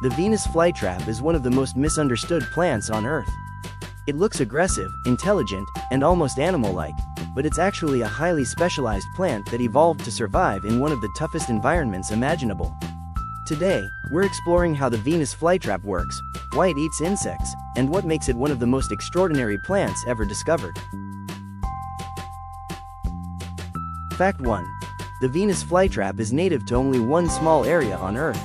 The Venus flytrap is one of the most misunderstood plants on Earth. It looks aggressive, intelligent, and almost animal-like, but it's actually a highly specialized plant that evolved to survive in one of the toughest environments imaginable. Today, we're exploring how the Venus flytrap works, why it eats insects, and what makes it one of the most extraordinary plants ever discovered. Fact 1. The Venus flytrap is native to only one small area on Earth.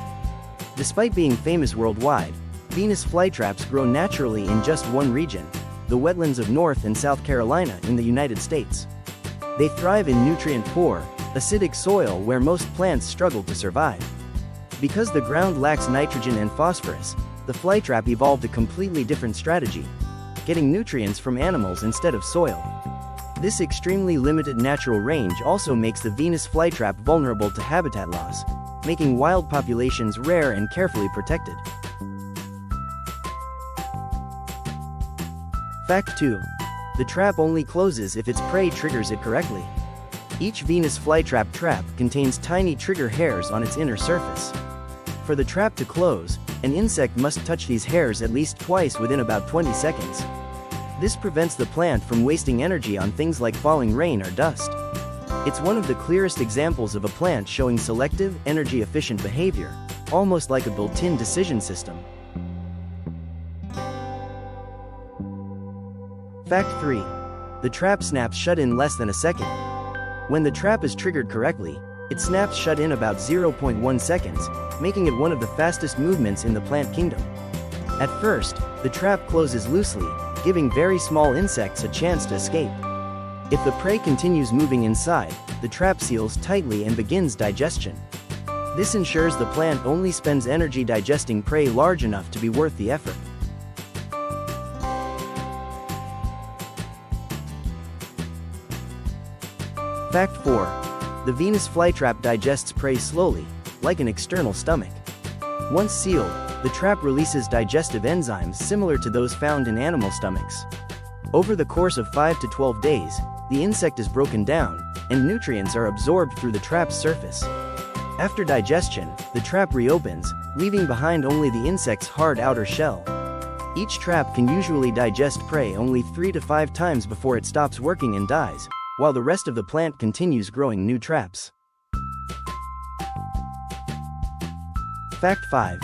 Despite being famous worldwide, Venus flytraps grow naturally in just one region, the wetlands of North and South Carolina in the United States. They thrive in nutrient-poor, acidic soil where most plants struggle to survive. Because the ground lacks nitrogen and phosphorus, the flytrap evolved a completely different strategy, getting nutrients from animals instead of soil. This extremely limited natural range also makes the Venus flytrap vulnerable to habitat loss, making wild populations rare and carefully protected. Fact 2. The trap only closes if its prey triggers it correctly. Each Venus flytrap trap contains tiny trigger hairs on its inner surface. For the trap to close, an insect must touch these hairs at least twice within about 20 seconds. This prevents the plant from wasting energy on things like falling rain or dust. It's one of the clearest examples of a plant showing selective, energy-efficient behavior, almost like a built-in decision system. Fact 3. The trap snaps shut in less than a second. When the trap is triggered correctly, it snaps shut in about 0.1 seconds, making it one of the fastest movements in the plant kingdom. At first, the trap closes loosely, giving very small insects a chance to escape. If the prey continues moving inside, the trap seals tightly and begins digestion. This ensures the plant only spends energy digesting prey large enough to be worth the effort. Fact 4. The Venus flytrap digests prey slowly, like an external stomach. Once sealed, the trap releases digestive enzymes similar to those found in animal stomachs. Over the course of 5 to 12 days, the insect is broken down, and nutrients are absorbed through the trap's surface. After digestion, the trap reopens, leaving behind only the insect's hard outer shell. Each trap can usually digest prey only 3 to 5 times before it stops working and dies, while the rest of the plant continues growing new traps. Fact 5.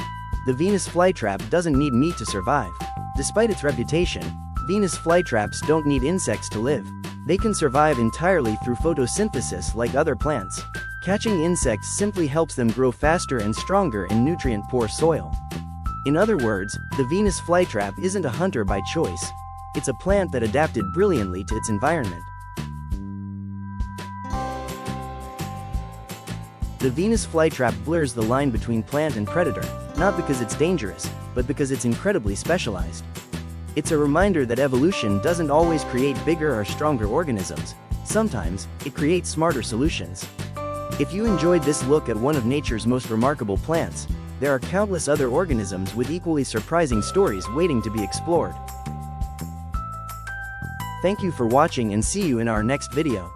The Venus flytrap doesn't need meat to survive. Despite its reputation, Venus flytraps don't need insects to live. They can survive entirely through photosynthesis like other plants. Catching insects simply helps them grow faster and stronger in nutrient-poor soil. In other words, the Venus flytrap isn't a hunter by choice. It's a plant that adapted brilliantly to its environment. The Venus flytrap blurs the line between plant and predator, not because it's dangerous, but because it's incredibly specialized. It's a reminder that evolution doesn't always create bigger or stronger organisms. Sometimes, it creates smarter solutions. If you enjoyed this look at one of nature's most remarkable plants, there are countless other organisms with equally surprising stories waiting to be explored. Thank you for watching and see you in our next video.